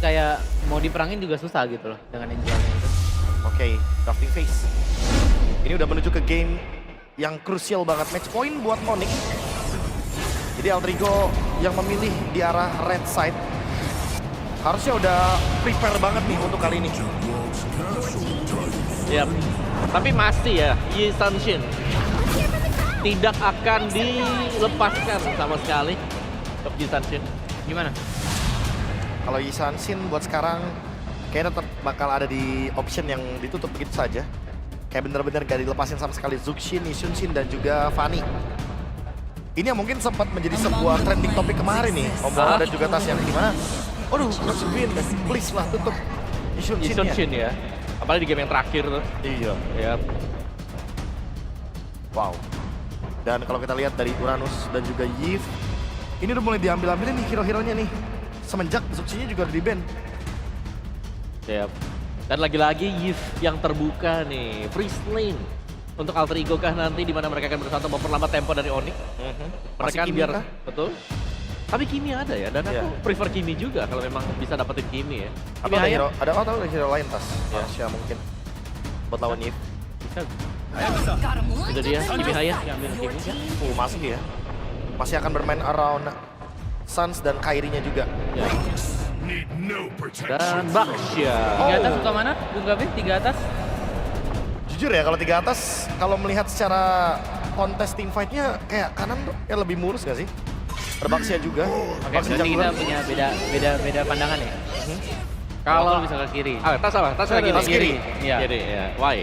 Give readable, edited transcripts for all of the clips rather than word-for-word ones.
kayak mau diperangin juga susah gitu loh dengan Angelnya itu. Oke, drafting phase. Ini udah menuju ke game yang krusial banget, match point buat Onyx. Jadi Alterigo yang memilih di arah red side harusnya udah prepare banget nih untuk kali ini. Yap. Tapi masih ya, Yi Sanshin tidak akan dilepaskan sama sekali untuk Yi Sanshin. Gimana? Kalau Yi Sanshin buat sekarang kayaknya tetap bakal ada di option yang ditutup begitu saja. Kayak bener-bener gak dilepasin sama sekali Zuxin, Isunshin, dan juga Fanny. Ini yang mungkin sempat menjadi sebuah trending topik kemarin nih. Ombola dan juga Tas yang gimana? Aduh, Zuxin, please lah tutup Yi Isunshin Sanshin ya. Apalagi di game yang terakhir tuh. Iya. Yap. Wow. Dan kalau kita lihat dari Uranus dan juga Yves, ini udah mulai diambil-ambilin nih hero-heronya nih. Semenjak Zuxinnya juga udah di-ban. Yap. Dan lagi-lagi Yves yang terbuka nih, freeze lane untuk Alterigo kah nanti di mana mereka akan bersatu memperlambat tempo dari Onyx. Masih Mereka Kimi biar kah? betul. Tapi Kimi ada ya, dan Iya. aku prefer Kimi juga kalau memang bisa dapetin Kimi ya. Atau ada Kimi hero, ada hero lain Tas? Ya. Asia mungkin. Buat lawan Yves. Bisa. Itu dia, Kimi Haya yang ambil Kimi ya. Masuk ya. Masih akan bermain around Suns dan Kairinya juga. Ya. Dan Baxia. Tiga atas suka mana? Bung Gavi, tiga atas. Jujur ya kalau tiga atas, kalau melihat secara kontes team fight-nya kayak kanan tuh ya lebih mulus gak sih? Ada Baxia juga. Oke, Baxia berarti kita jungler. punya beda pandangan ya. Kalau Kalau bisa ke kiri. Tas apa? Tas lagi Tas kiri. Iya. Kiri ya. Why?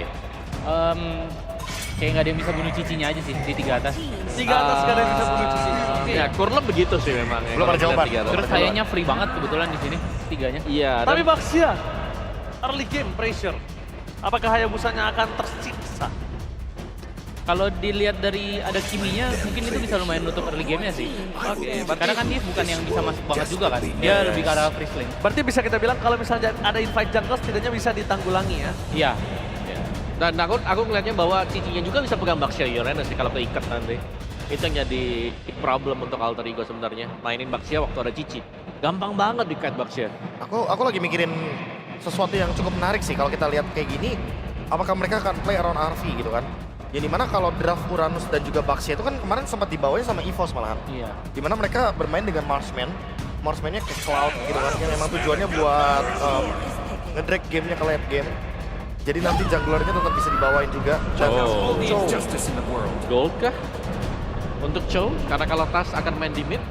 Kayak nggak ada yang bisa bunuh cicinya aja sih di tiga atas. Tiga atas gak ada yang bisa bunuh Cici. Ya, Kurleb begitu sih memang. ya, Belum kalau ada jawaban. melihat tiga atas. Terus kayaknya free banget kebetulan di sini tiganya. Iya. Tapi dan- Baxia, early game pressure. Apakah Hayabusanya akan tersiksa? Kalau dilihat dari ada Kiminya, mungkin itu bisa lumayan nutup early game-nya sih. Oke, Karena kan dia bukan yang bisa masuk banget juga kan. Dia lebih ke arah free lane. Berarti bisa kita bilang kalau misalnya ada invite jungle setidaknya bisa ditanggulangi ya. Iya. Dan aku ngelihatnya bahwa Cicinya juga bisa pegang Baxia Uranus sih kalau keikat nanti. Itu yang jadi problem untuk Alterigo sebenarnya. Mainin Baxia waktu ada Cici. Gampang banget di-cut Baxia. Aku lagi mikirin sesuatu yang cukup menarik sih kalau kita lihat kayak gini. Apakah mereka akan play around RV gitu kan? Ya dimana kalau draft Uranus dan juga Baxia itu kan kemarin sempat dibawanya sama EVOS malahan. Iya. Dimana mereka bermain dengan Marksman. Marksman-nya ke Cloud gitu kan. Yang memang tujuannya buat ngedrag gamenya ke late game. Jadi nanti junglernya tetap bisa dibawain juga. Dan Oh. Chow. Gold kah? Untuk Chow? Karena kalau Tas akan main di mid.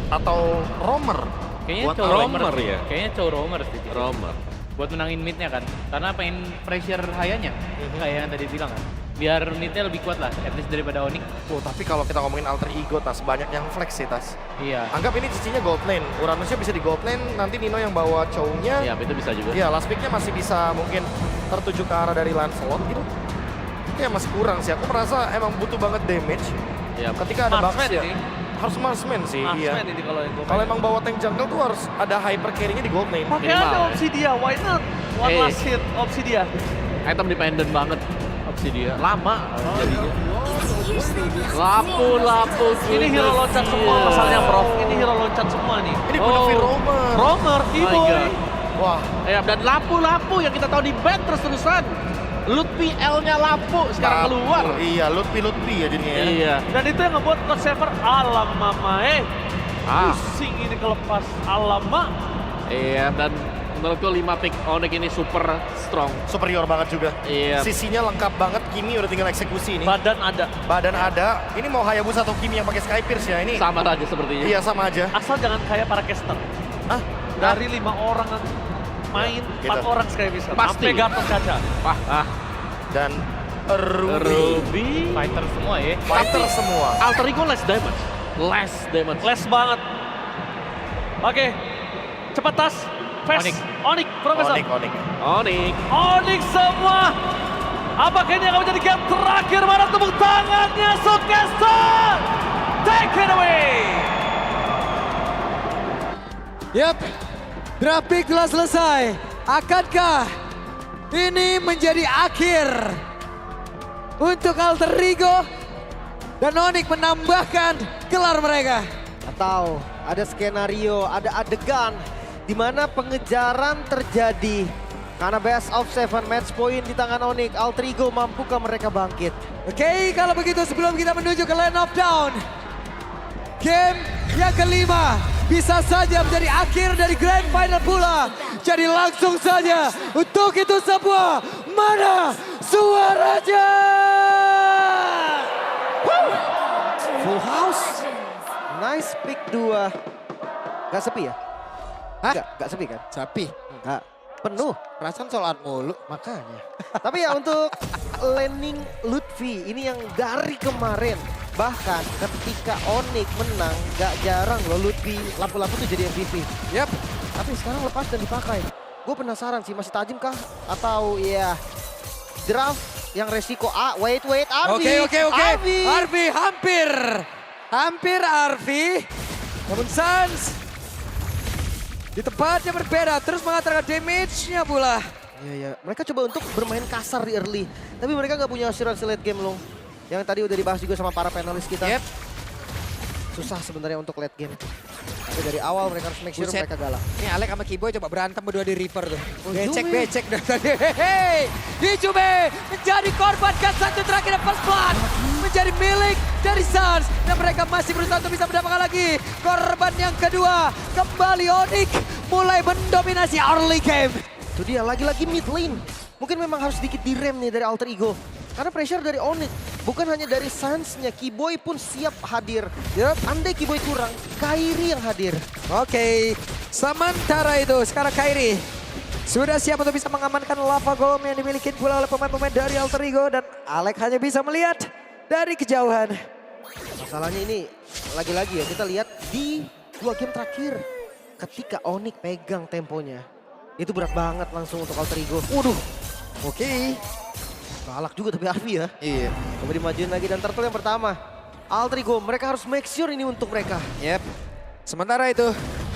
Atau Romer. Kayaknya Buat Chow Romer Romer ya? Kayaknya Chow Romer sih. Romer. Buat menangin mid-nya kan. Karena pengen pressure Hayanya. Kayak yang tadi bilang kan. Biar mid-nya lebih kuat lah, at least daripada Onyx. Oh, tapi kalau kita ngomongin alter ego Tas, banyak yang flex sih Tas. Iya. Anggap ini cicinya gold lane, Uranusnya bisa di gold lane, nanti Nino yang bawa Chow-nya. Ya, itu bisa juga. Iya, last pick-nya masih bisa mungkin tertuju ke arah dari Lancelot gitu. Itu yang masih kurang sih, aku merasa emang butuh banget damage. Ya, Ketika ada Marksman Baxia, ini. harus marksman sih, Marksman iya. ini kalau yang gue Kalau emang bawa tank jungle tuh harus ada hyper carry-nya di gold lane. pakai minimal aja ya. opsi dia, why not? One Eh. last hit, opsi dia. item dependent banget opsi dia. Lama jadinya. Lapu Ini hero loncat semua masalahnya bro. Ini hero loncat semua nih. Ini Guinevere Oh. Romer. Romer, My T-Boy. God. Wah, Ya, dan lapu yang kita tahu di band terus-terusan. Loot PL-nya lapu sekarang Lapu. keluar. Iya, Lutfi ya jadinya ya. Iya. Dan itu yang ngebuat God Saver, alam mama Ah, pusing ini kelepas, alamak. iya, dan menurutku 5 pick Onyx ini super strong. Superior banget juga. Iya. Sisinya lengkap banget, Kimi udah tinggal eksekusi ini. Badan ada. Badan ada. Ini mau Hayabusa atau Kimi yang pakai Sky Pierce ya? Ini Sama aja sepertinya. iya sama aja. Asal jangan kayak para caster. Ah, Dari 5 orang main, 4 Gitu. orang Sky Wizard. Pasti. Sampai Gatot Kaca. dan Ruby. Ruby. Fighter semua ya. Fighter Tapi- semua. Alter Ego less damage. Less damage. Les banget. Oke. Cepat tas. Fast. Onyx. Onyx, Profesor. Onyx. Onyx. Onyx semua. Apakah ini akan menjadi game terakhir? Mana tepuk tangannya Sukesta? Take it away. Yap, draft pick telah selesai. Akankah ini menjadi akhir untuk Alter Ego dan Onyx menambahkan gelar mereka? Atau ada skenario, ada adegan di mana pengejaran terjadi. Karena best of 7 match point di tangan Onyx, Alter Ego mampukah mereka bangkit? Oke, kalau begitu sebelum kita menuju ke Land of Down, game yang kelima bisa saja menjadi akhir dari Grand Final pula. Jadi langsung saja untuk itu semua, mana suaranya? Full house. Nice pick 2. Gak sepi ya? Hah? Gak sepi kan? Sapi. Gak. Penuh. Perasaan soal mulu. Makanya. Tapi ya untuk landing Lutfi ini yang dari kemarin. Bahkan ketika Onyx menang gak jarang loh Lutfi lampu-lampu tuh jadi MVP. Yap. Tapi sekarang lepas dan dipakai. Gue penasaran sih masih tajam kah? Atau ya draft yang resiko wait Arvi. Oke. Arvi hampir Arvi. Namun Sans di tempat yang berbeda terus mengatakan damage-nya pula. Iya. Mereka coba untuk bermain kasar di early. Tapi mereka gak punya assurance late game loh. Yang tadi udah dibahas juga sama para panelis kita. Yep. Susah sebenarnya untuk late game. Tapi dari awal mereka harus make sure Buset. mereka galak. Ini Alek sama Kiboy coba berantem berdua di Reaper tuh. Oh, Becek dari tadi. Hehehe. Dijube menjadi korban kan satu terakhir first blood. Menjadi milik dari Suns. Dan mereka masih berusaha untuk bisa mendapatkan lagi. Korban yang kedua. Kembali Onyx mulai mendominasi early game. Itu dia lagi-lagi mid lane. Mungkin memang harus sedikit direm nih dari Alter Ego. Karena pressure dari Onyx. Bukan hanya dari Suns-nya. Kiboy pun siap hadir. Andai Kiboy kurang, Kairi yang hadir. Oke, sementara itu sekarang Kairi sudah siap untuk bisa mengamankan lava golem yang dimiliki pula oleh pemain-pemain dari Alter Ego. Dan Alek hanya bisa melihat dari kejauhan. Masalahnya ini lagi-lagi ya kita lihat di 2 game terakhir. Ketika Onyx pegang temponya. Itu berat banget langsung untuk Alter Ego. Waduh. Oke. Galak juga tapi Arvi ya. Iya. Coba dimajuin lagi dan turtle yang pertama. Alter Ego mereka harus make sure ini untuk mereka. Yep. Sementara itu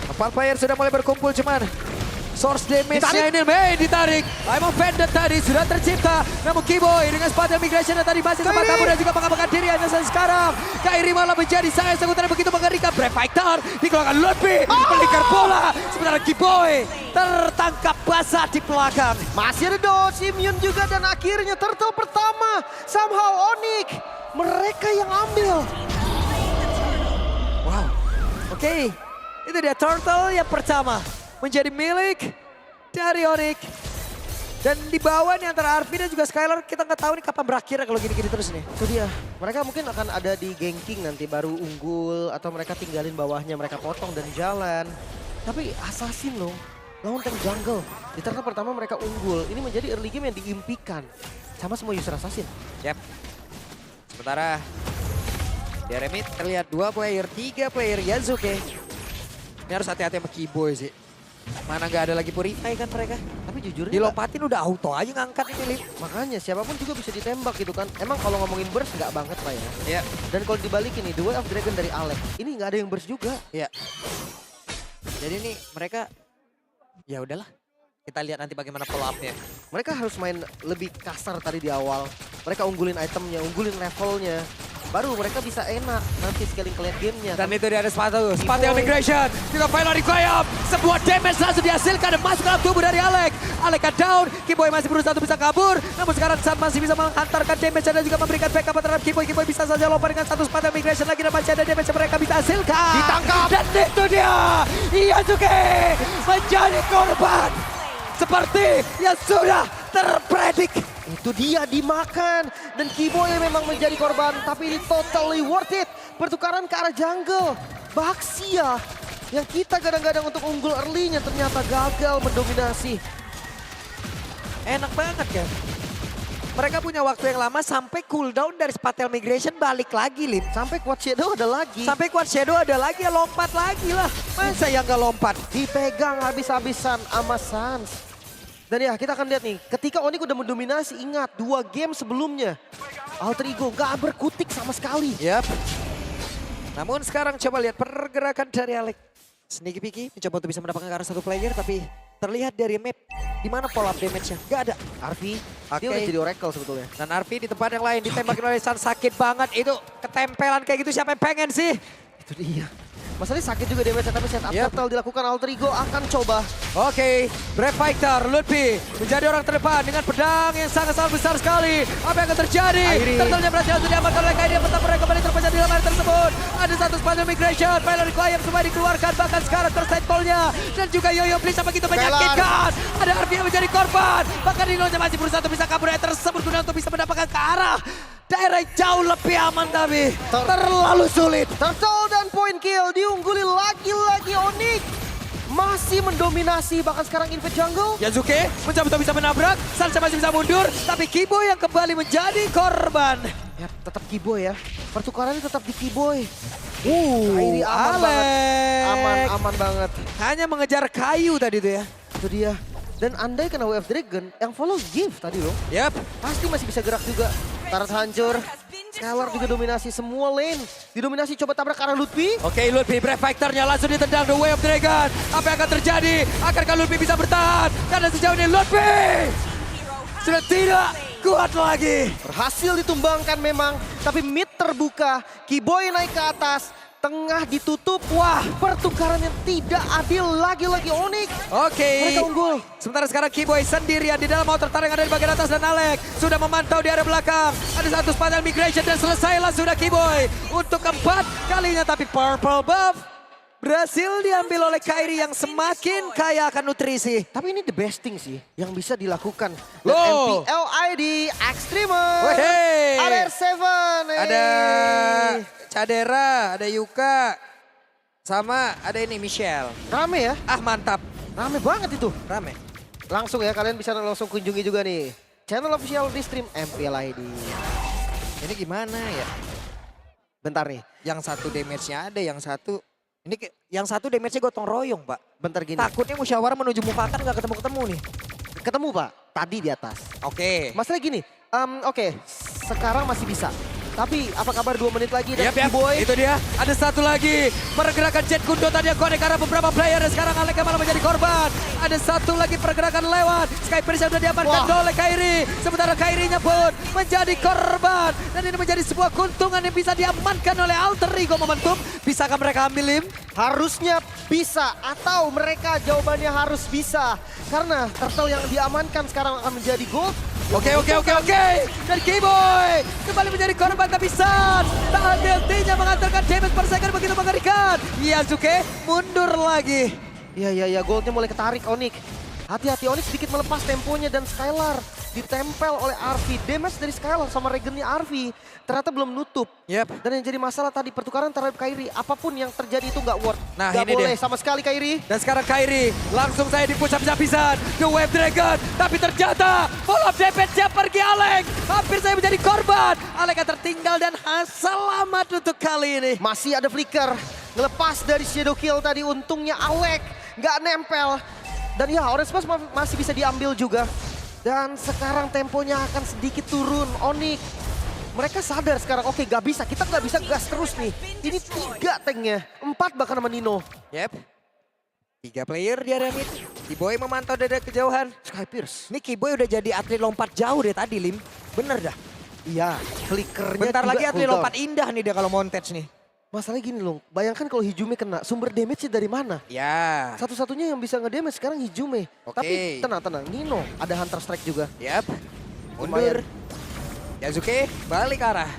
4 player sudah mulai berkumpul cuman source damage-nya ini ditarik. I'm offended tadi sudah tercipta. Namun Kiboy dengan spatial migration yang tadi masih sempat kabur dan juga mengamankan diri hanya saja sekarang. Kairi malah menjadi sangat sekutan begitu mengerikan. Brave Fighter dikeluarkan Lutfi. Melingkar bola. Sementara Kiboy tertangkap basah di belakang. Masih ada dodge, immune juga dan akhirnya turtle pertama. Somehow Onyx mereka yang ambil. Wow. Oke. Itu dia turtle yang pertama. Menjadi milik dari Onyx. Dan di bawah nih antara Arvi dan juga Skylar kita nggak tahu nih kapan berakhirnya kalau gini-gini terus nih. Itu dia. Mereka mungkin akan ada di ganking nanti baru unggul atau mereka tinggalin bawahnya mereka potong dan jalan. Tapi assassin loh. Lawan tank jungle. Di turtle pertama mereka unggul. Ini menjadi early game yang diimpikan. Sama semua user assassin. Yap. Sementara di Remit terlihat 2 player, 3 player Yazuke. Ini harus hati-hati sama Kiboy sih. Mana nggak ada lagi Purify kan mereka. Tapi jujur Dilompatin udah auto aja ngangkat ini Lip. makanya siapapun juga bisa ditembak gitu kan. Emang kalau ngomongin burst nggak banget lah ya. Iya. Dan kalau dibalikin nih, The Way of Dragon dari Alek. Ini nggak ada yang burst juga. Iya. Jadi nih mereka ya udahlah. Kita lihat nanti bagaimana follow up-nya. Mereka harus main lebih kasar tadi di awal. Mereka unggulin itemnya, unggulin levelnya. Baru mereka bisa enak nanti scaling ke late gamenya. Dan itu dia ada Spatial Migration. Juga final requiem. Sebuah damage langsung dihasilkan dan masuk ke dalam tubuh dari Alek. Alek down. Kiboy masih berusaha untuk bisa kabur. Namun sekarang Sam masih bisa menghantarkan damage dan juga memberikan backup terhadap Kiboy. Kiboy bisa saja lompat dengan satu Spatial Migration lagi dan masih ada damage yang mereka bisa hasilkan. Ditangkap. Dan itu dia. Yazuke menjadi korban. Seperti yang sudah terpredik. Itu dia dimakan. Dan Kiboy memang menjadi korban. Tapi ini totally worth it. Pertukaran ke arah jungle. Baxia. Yang kita kadang-kadang untuk unggul early-nya ternyata gagal mendominasi. Enak banget kan. Mereka punya waktu yang lama sampai cooldown dari Spatial Migration balik lagi, Lip. Sampai Quad Shadow ada lagi. Sampai Quad Shadow ada lagi, ya lompat lagi lah. Masa yang gak lompat? Dipegang habis-habisan sama Suns. Dan ya kita akan lihat nih, ketika Onyx udah mendominasi, ingat 2 game sebelumnya. Alter Ego gak berkutik sama sekali. Yap. Namun sekarang coba lihat pergerakan dari Alek. Sneaky Piki mencoba untuk bisa mendapatkan ke arah satu player, tapi terlihat dari map di mana pola damage-nya. Gak ada. Arvi, Oke. dia udah jadi Oracle sebetulnya. Dan Arvi di tempat yang lain ditembakin oleh Sun, sakit banget. Itu ketempelan kayak gitu siapa yang pengen sih? Itu dia. Masalahnya sakit juga damage tapi setup Yep. turtle dilakukan. Alter Ego akan coba. Oke, Brave Fighter, Lutfi menjadi orang terdepan dengan pedang yang sangat-sangat besar sekali. Apa yang akan terjadi? Kairi. Turtle-nya berhasil untuk diamankan oleh Kairi. Pertama mereka kembali terpecah di dalam area tersebut. Ada satu spandel migration, Valor Requiem semua dikeluarkan. Bahkan sekarang tersetolnya. Dan juga Yoyo Blitz begitu menyakitkan. Ada Arfi yang menjadi korban. Bahkan Dino-nya masih berusaha untuk bisa kabur dari tersebut. Guna untuk bisa mendapatkan ke arah daerah yang jauh lebih aman tapi terlalu sulit. Turtle dan point kill diungguli lagi-lagi Onyx. Masih mendominasi bahkan sekarang Invade Jungle. Yasuke mencoba untuk bisa menabrak, Sansa masih bisa mundur, tapi Kiboy yang kembali menjadi korban. Ya, tetap Kiboy ya. Pertukarannya tetap di Kiboy. Kairi aman banget. Alek. Aman banget. Hanya mengejar kayu tadi tuh ya. Itu dia. Dan andai kena Wave Dragon, yang follow Gift tadi loh. Yap. Pasti masih bisa gerak juga. Tarat hancur. Skylar juga dominasi semua lane. Didominasi coba tabrak ke arah Lutfi. Oke, Lutfi Brave Fighter-nya langsung ditendang The Way of Dragon. Apa yang akan terjadi? Akankah Lutfi bisa bertahan? Karena sejauh ini Lutfi sudah tidak kuat lagi. Berhasil ditumbangkan memang. Tapi mid terbuka. Kiboy naik ke atas. Tengah ditutup. Wah, pertukaran yang tidak adil lagi-lagi Onyx. Oke. Mereka unggul. Sementara sekarang Kiboy sendirian di dalam outer tarik yang ada di bagian atas dan Alek sudah memantau di area belakang. Ada satu spandel migration dan selesailah sudah Kiboy untuk keempat kalinya. Tapi purple buff berhasil diambil oleh Kairi yang semakin kaya akan nutrisi. Tapi ini the best thing sih yang bisa dilakukan. Dan Loh. MPLID Extremer. Wey. Ada R7. Ada Cadera, ada Yuka, sama ada ini Michelle. Rame ya. Ah mantap, Rame banget itu. rame. Langsung ya kalian bisa langsung kunjungi juga nih. Channel official di stream MPLID. Ini gimana ya? Bentar nih. Yang satu damage-nya ada, yang satu... yang satu damage-nya gotong royong, Pak. Bentar gini. Takutnya musyawarah menuju mufakat nggak ketemu-ketemu nih. Ketemu Pak. Tadi di atas. Oke. Masalah gini. Oke. Sekarang masih bisa. Tapi apa kabar 2 menit lagi dan Yap, Kiboy. itu dia. Ada satu lagi. Pergerakan Jet Kundo tadi yang connect karena beberapa player. Dan sekarang Alek yang malah menjadi korban. Ada satu lagi pergerakan lewat. Skyper sudah diamankan oleh Kairi. Sementara Kairinya pun menjadi korban. Dan ini menjadi sebuah keuntungan yang bisa diamankan oleh Alter Ego Momentum. Bisakah mereka ambil Lim? Harusnya bisa atau mereka jawabannya harus bisa. Karena turtle yang diamankan sekarang akan menjadi gold. Oke. Dan Kiboy kembali menjadi korban tapi San tahan DLT-nya mengantarkan damage per second begitu mengerikan. Yasuke mundur lagi. Iya, goldnya mulai ketarik Onyx. Hati-hati Onyx sedikit melepas temponya dan Skylar ditempel oleh Arfi. Damage dari Skylar sama regennya Arfi ternyata belum nutup. Yap. Dan yang jadi masalah tadi pertukaran terhadap Kairi. Apapun yang terjadi itu nggak worth. Nah, nggak ini boleh dia. sama sekali Kairi. Dan sekarang Kairi langsung saya dipush habis-habisan ke Wave Dragon. Tapi ternyata follow damage-nya pergi Alek. Hampir saya menjadi korban. Alek yang tertinggal dan selamat untuk kali ini. Masih ada flicker. Ngelepas dari shadow kill tadi untungnya Alek nggak nempel. Dan ya Orange Smash masih bisa diambil juga. Dan sekarang temponya akan sedikit turun Onyx. Mereka sadar sekarang, oke gak bisa, kita gak bisa gas terus nih. Ini 3 tanknya, 4 bahkan sama Nino. Yep. 3 player di area mid. Kiboy memantau dari kejauhan. Sky Pierce. Ini Kiboy udah jadi atlet lompat jauh deh tadi Lim. Bener dah. Iya, flickernya Bentar juga lagi atlet cooldown. lompat indah nih dia kalau montage nih. Masalahnya gini loh, bayangkan kalau Hijume kena, sumber damage-nya dari mana? Ya. Satu-satunya yang bisa nge-damage sekarang Hijume. Oke. Tapi tenang, Nino ada Hunter Strike juga. Yap. Lumayan. Mundur. Yasuke balik ke arah.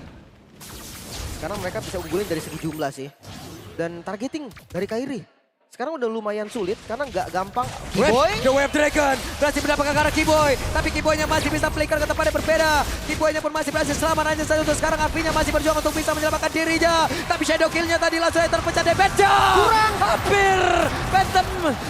Sekarang mereka bisa unggulin dari segi jumlah sih. Dan targeting dari Kairi. Sekarang udah lumayan sulit karena nggak gampang. Kiboy. The Wave Dragon berhasil mendapatkan ke arah Kiboy. Tapi Kiboynya masih bisa flicker ke tempat yang berbeda. Kiboynya pun masih berhasil selamat hanya saja untuk sekarang. Arfinya masih berjuang untuk bisa menyelamatkan dirinya. Tapi shadow killnya tadi langsung terpecah damage-nya. Kurang. Hampir. Phantom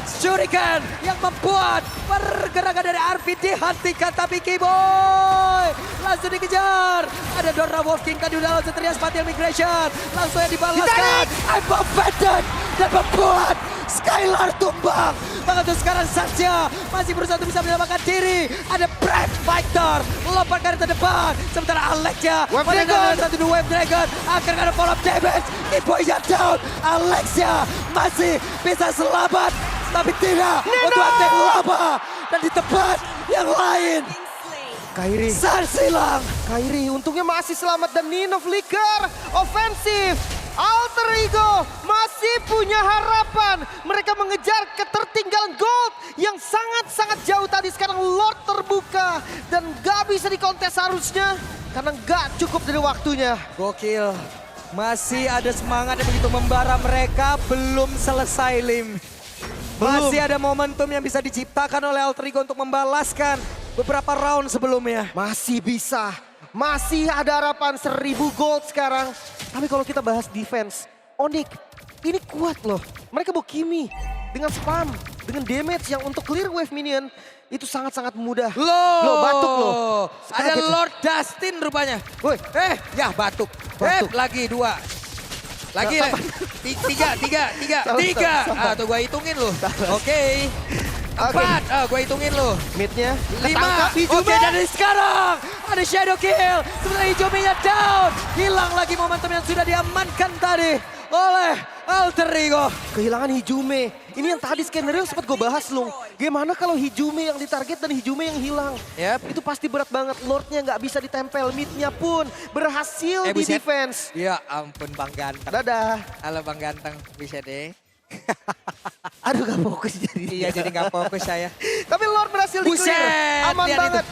Shuriken yang membuat pergerakan dari Arfi dihentikan. Tapi Kiboy langsung dikejar. Ada Dora Wolf King tadi udah langsung teriak Spatial Migration. Langsung yang dibalaskan. I'm offended. Dan membuat Skylar tumbang. Bahkan tuh sekarang Sasha masih berusaha untuk bisa menyelamatkan diri. Ada Brave Fighter lompat ke arah depan. Sementara Alexia menangkan satu dua Wave Dragon. Akan ada follow up damage. Kiboy-nya down. Alexia masih bisa selamat. Tapi tidak untuk attack lava. Dan di tempat yang lain. Kairi. Sans hilang. Kairi untungnya masih selamat dan Nino flicker. Offensif. Alter Ego masih punya harapan. Mereka mengejar ketertinggalan gold yang sangat-sangat jauh tadi. Sekarang Lord terbuka dan gak bisa dikontes harusnya karena gak cukup dari waktunya. Gokil. Masih ada semangat yang begitu membara, mereka belum selesai, Lim. Masih ada momentum yang bisa diciptakan oleh Alter Ego untuk membalaskan beberapa round sebelumnya. Masih bisa. Masih ada harapan 1000 gold sekarang. Tapi kalau kita bahas defense, Onyx ini kuat loh. Mereka bawa Kimi dengan spam, dengan damage yang untuk clear wave minion itu sangat-sangat mudah. Loh, batuk loh. Ada Kaget. Lord Dustin rupanya. Woi, Ya batuk. Batuk. Lagi 2. Lagi Salah. tiga. Salah. Tuh gue hitungin loh. Oke. 4, gue hitungin loh. midnya 5. ketangkap Hijume. Oke, dan sekarang ada shadow kill. Setelah Hijumenya down. Hilang lagi momentum yang sudah diamankan tadi oleh Alter Ego. Kehilangan Hijume. Ini yang tadi skenario sempat gue bahas loh. Gimana kalau Hijume yang ditarget dan Hijume yang hilang? Yep. Itu pasti berat banget. Lordnya nggak bisa ditempel. Midnya pun berhasil di buset. defense. Ya ampun Bang Ganteng. Dadah. Halo Bang Ganteng, bisa deh. Aduh gak fokus jadi. Iya jadi nggak fokus saya. Tapi Lord berhasil di-clear. Aman lihat banget.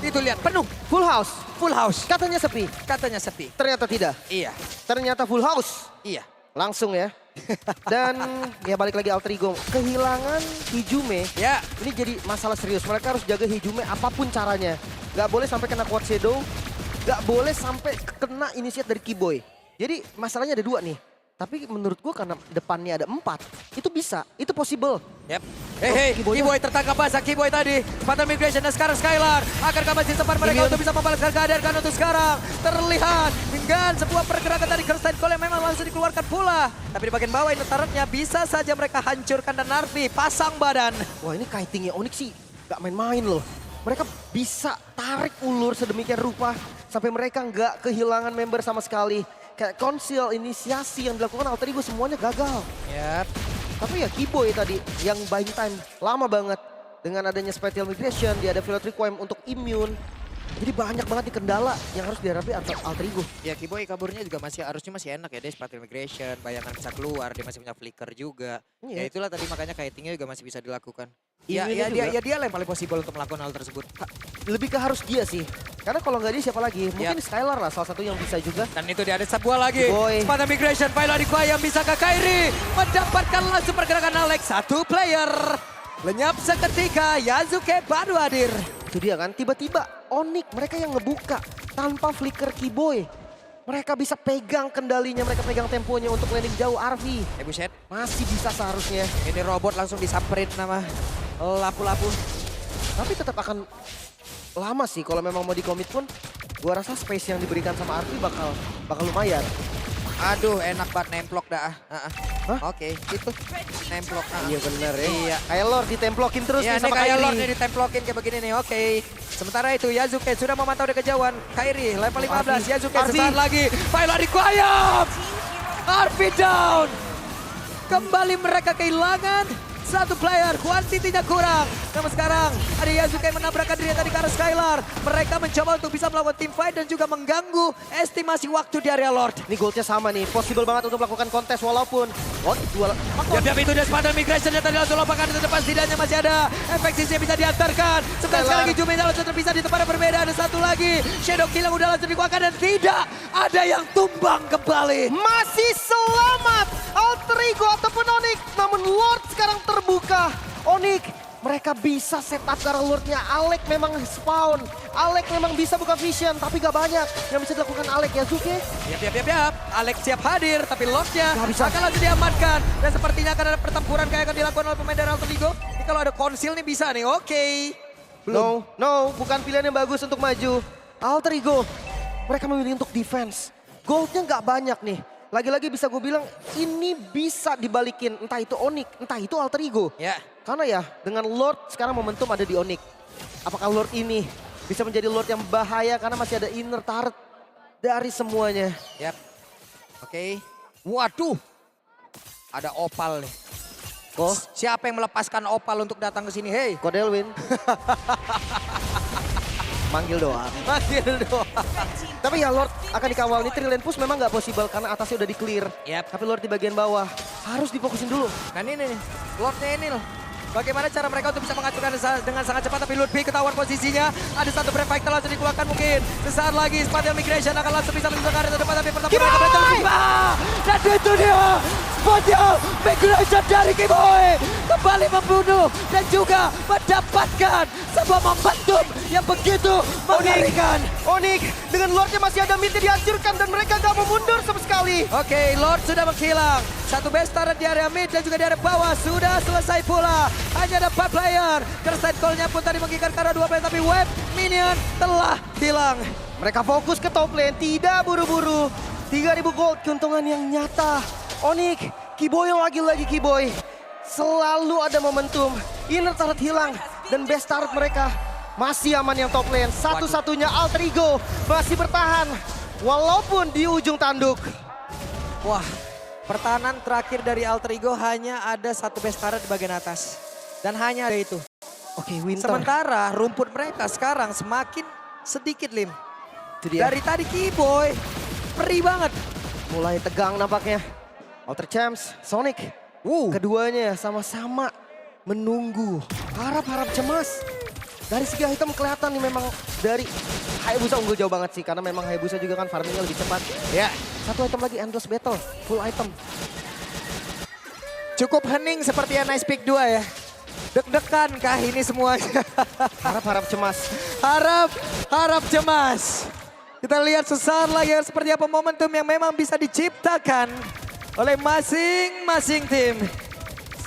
Itu lihat penuh, Full house. full house. Katanya sepi. Katanya sepi. Ternyata tidak. Iya, Ternyata full house. iya. Langsung ya. Dan ya balik lagi Alter Ego. Kehilangan Hijume. Ya, Ini jadi masalah serius. Mereka harus jaga Hijume apapun caranya. Gak boleh sampai kena quad shadow. Gak boleh sampai kena initiate dari Keyboy. Jadi masalahnya ada 2 nih. Tapi menurut gua karena depannya ada 4. Itu bisa. Itu possible. yep. Hei, Keyboy tertangkap basah Keyboy tadi. Fatal Migration dan sekarang Skylar. Akankah masih sempat mereka untuk bisa membalaskan keadaan karena untuk sekarang terlihat dengan sebuah pergerakan dari Kirsten Cole yang memang langsung dikeluarkan pula. Tapi di bagian bawah ini turretnya bisa saja mereka hancurkan dan Narvi pasang badan. Wah ini kitingnya Onyx sih gak main-main loh. Mereka bisa tarik ulur sedemikian rupa sampai mereka nggak kehilangan member sama sekali. Kayak konsil inisiasi yang dilakukan Alter Ego semuanya gagal. Yep. Tapi ya Keyboy tadi yang buying time lama banget. Dengan adanya Spatial Migration, dia ada Violet Requiem untuk immune. Jadi banyak banget nih kendala yang harus dihadapi Alter Ego. Ya Keyboy kaburnya juga harusnya masih enak ya, dia Spatial Migration, bayangan bisa keluar, dia masih punya flicker juga. Iya. Ya itulah tadi makanya kitingnya juga masih bisa dilakukan. Immune-nya juga. Dia lah yang paling possible untuk melakukan hal tersebut. Lebih ke harus dia sih. Karena kalau nggak dia siapa lagi? Mungkin Skylar lah salah satu yang bisa juga. Dan itu dia ada sebuah lagi. Keyboy. Spatial Migration, Viola di yang bisa ke Kairi. Mendapatkan langsung pergerakan Alex, 1 player. Lenyap seketika, Yasuke baru hadir. Itu dia kan, tiba-tiba Onyx mereka yang ngebuka tanpa flicker Keyboy. Mereka bisa pegang kendalinya, mereka pegang temponya untuk landing jauh. Arvi Buset, masih bisa seharusnya. ini robot langsung disamperin nama lapu-lapu. Tapi tetap akan lama sih kalau memang mau dikomit pun. Gua rasa space yang diberikan sama Arvi bakal lumayan. Aduh, enak banget nemplok dah. Hah? Oke, itu nemplok. Iya bener ya. Iya. Kayak Lord ditemplokin terus Iya, nih ini sama kayak Kairi. Lord nih ditemplokin kayak begini nih, oke. Sementara itu Yasuke sudah memantau dari kejauhan. Kairi level 15, Yasuke Arvi. sesaat lagi. Viola required! Arvi down! Kembali mereka kehilangan 1 player, kuantitinya kurang. Namun sekarang ada Yasuke yang menabrakkan diri tadi ke arah Skylar. Mereka mencoba untuk bisa melakukan team fight dan juga mengganggu estimasi waktu di area Lord. Ini goldnya sama nih, possible banget untuk melakukan kontes walaupun Diam-diam itu dia Spatial Migration yang tadi langsung lompakan ke depan, setidaknya masih ada efek sisi yang bisa diantarkan. Sebentar sekali lagi Jumenya langsung terpisah di tempat yang berbeda. Ada 1 lagi, Shadow Kill yang udah langsung dikeluarkan dan tidak ada yang tumbang kembali. masih selamat Alter Ego ataupun Onyx. Namun Lord sekarang terbuka. Onyx mereka bisa setup karena Lordnya. Alek memang spawn. Alek memang bisa buka vision tapi gak banyak yang bisa dilakukan Alek. Yasuke Yap. Alex siap hadir, tapi Lordnya Nggak bisa. akan langsung diamankan. Dan sepertinya akan ada pertempuran kayak akan dilakukan oleh pemain dari Alter Ego. Ini kalau ada konsil nih bisa nih, oke. No, bukan pilihan yang bagus untuk maju. Alter Ego, mereka memilih untuk defense. Goldnya nggak banyak nih. Lagi-lagi bisa gue bilang ini bisa dibalikin. Entah itu Onyx, entah itu Alter Ego. Ya, Karena ya dengan Lord sekarang momentum ada di Onyx. Apakah Lord ini bisa menjadi Lord yang bahaya karena masih ada inner turret dari semuanya. yap. Oke. Waduh. Ada Opal nih. Oh, Siapa yang melepaskan Opal untuk datang ke sini? Hei. Kodelwin. Manggil doang. Tapi ya Lord akan dikawal nih, Trillion Push memang nggak possible karena atasnya udah di-clear. Yap. Tapi Lord di bagian bawah harus difokusin dulu. Dan ini nih, Lordnya ini loh. Bagaimana cara mereka untuk bisa mengacungkan dengan sangat cepat, tapi Ludwig ketahuan posisinya. Ada satu break fighter langsung dikeluarkan mungkin. Sesaat lagi Spatial Migration akan langsung bisa menunjukkan ke depan, tapi pertama mereka berhasil tiba. Dan itu dia, Spatial Migration dari Kiboy. Kembali membunuh dan juga mendapatkan sebuah momentum yang begitu mengerikan. Onyx dengan Lordnya masih ada mid dihancurkan dan mereka nggak mau mundur sama sekali. Oke, Lord sudah menghilang. Satu base turret di area mid dan juga di area bawah sudah selesai pula. Hanya ada 4 player. Kerside call-nya pun tadi mengikat karena 2 player, tapi web minion telah hilang. Mereka fokus ke top lane, tidak buru-buru. 3.000 gold, keuntungan yang nyata. Onyx, Kiboy lagi-lagi Kiboy. Selalu ada momentum. Inner turret hilang dan base turret mereka masih aman yang top lane. Satu-satunya Alter Ego masih bertahan walaupun di ujung tanduk. Wah, pertahanan terakhir dari Alter Ego hanya ada satu base turret di bagian atas. Dan hanya ada itu. Oke, Winter. Sementara rumput mereka sekarang semakin sedikit, Lim. Itu dia. Dari tadi Kiboy, perih banget. Mulai tegang nampaknya. Outer Champs, Sonic. Keduanya sama-sama menunggu. Harap-harap cemas. Dari segi item kelihatan nih memang dari Hayabusa unggul jauh banget sih. Karena memang Hayabusa juga kan farmingnya lebih cepat. Ya, satu item lagi Endless Battle. Full item. Cukup hening seperti yang Nice Pick 2 ya. Deg-degan kah ini semuanya? Harap-harap cemas. Harap cemas. Kita lihat sesaat lagi seperti apa momentum yang memang bisa diciptakan oleh masing-masing tim.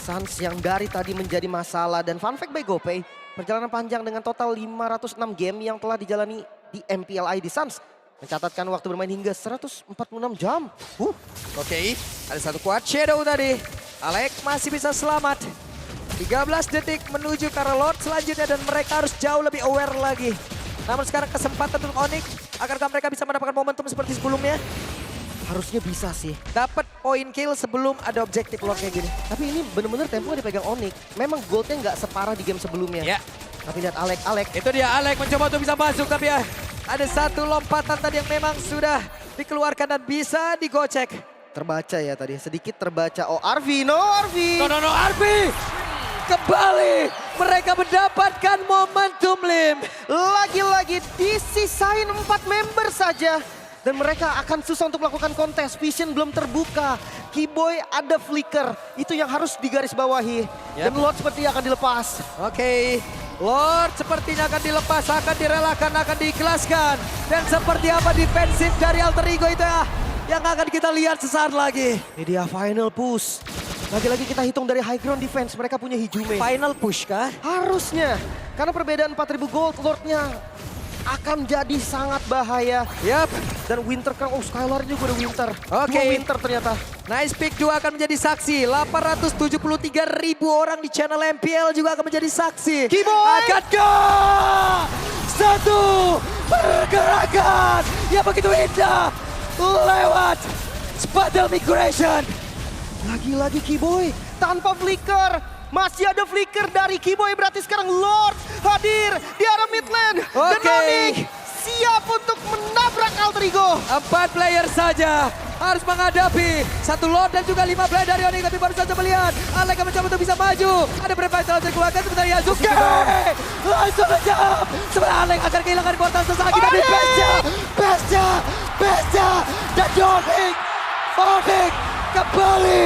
Suns yang dari tadi menjadi masalah. Dan fun fact by GoPay, perjalanan panjang dengan total 506 game yang telah dijalani di MPLI di Suns. Mencatatkan waktu bermain hingga 146 jam. Oke, ada satu quad shadow tadi. Alek masih bisa selamat. 13 detik menuju ke arah Lord selanjutnya dan mereka harus jauh lebih aware lagi. Namun sekarang kesempatan untuk Onyx, akankah mereka bisa mendapatkan momentum seperti sebelumnya? Harusnya bisa sih. Dapat poin kill sebelum ada objektif Lord kayak gini. Tapi ini bener-bener tempo dipegang Onyx. Memang goldnya nggak separah di game sebelumnya. Ya. Tapi lihat Alek. Itu dia Alek mencoba untuk bisa masuk tapi ya ada satu lompatan tadi yang memang sudah dikeluarkan dan bisa digocek. Terbaca ya tadi, sedikit terbaca. Oh Arvi, no Arvi! No, Arvi! Kembali mereka mendapatkan momentum, Lim. Lagi-lagi disisain 4 member saja. Dan mereka akan susah untuk melakukan kontes. Vision belum terbuka. Kiboy ada flicker. Itu yang harus digarisbawahi. Dan Lord sepertinya akan dilepas. Oke. Lord sepertinya akan dilepas, akan direlakan, akan diikhlaskan. Dan seperti apa defensif dari Alter Ego itu ya, yang akan kita lihat sesaat lagi. Ini dia final push. Lagi-lagi kita hitung dari high ground defense, mereka punya Hijume. Final push kah? Harusnya. Karena perbedaan 4.000 gold, Lordnya akan jadi sangat bahaya. Yap. Dan Winter Crown, oh Skylar juga udah Winter. Oke. 2 Winter ternyata. Nice Pick 2 akan menjadi saksi. 873.000 orang di channel MPL juga akan menjadi saksi. Kiboy! Akankah satu pergerakan yang begitu indah lewat Spatial Migration. Lagi-lagi Kiboy tanpa flicker. Masih ada flicker dari Kiboy, berarti sekarang Lord hadir di arah mid lane. Dan Oke. Onyx siap untuk menabrak Alter Ego. 4 player saja harus menghadapi satu Lord dan juga 5 player dari Onyx. Tapi baru saja melihat Alek akan mencoba untuk bisa maju. Ada berapa yang langsung dikeluarkan sebentar Yazuki. Langsung aja. Sebenarnya Alek akan kehilangan kuartal sesaat lagi. Tapi Bestia dan Onyx kembali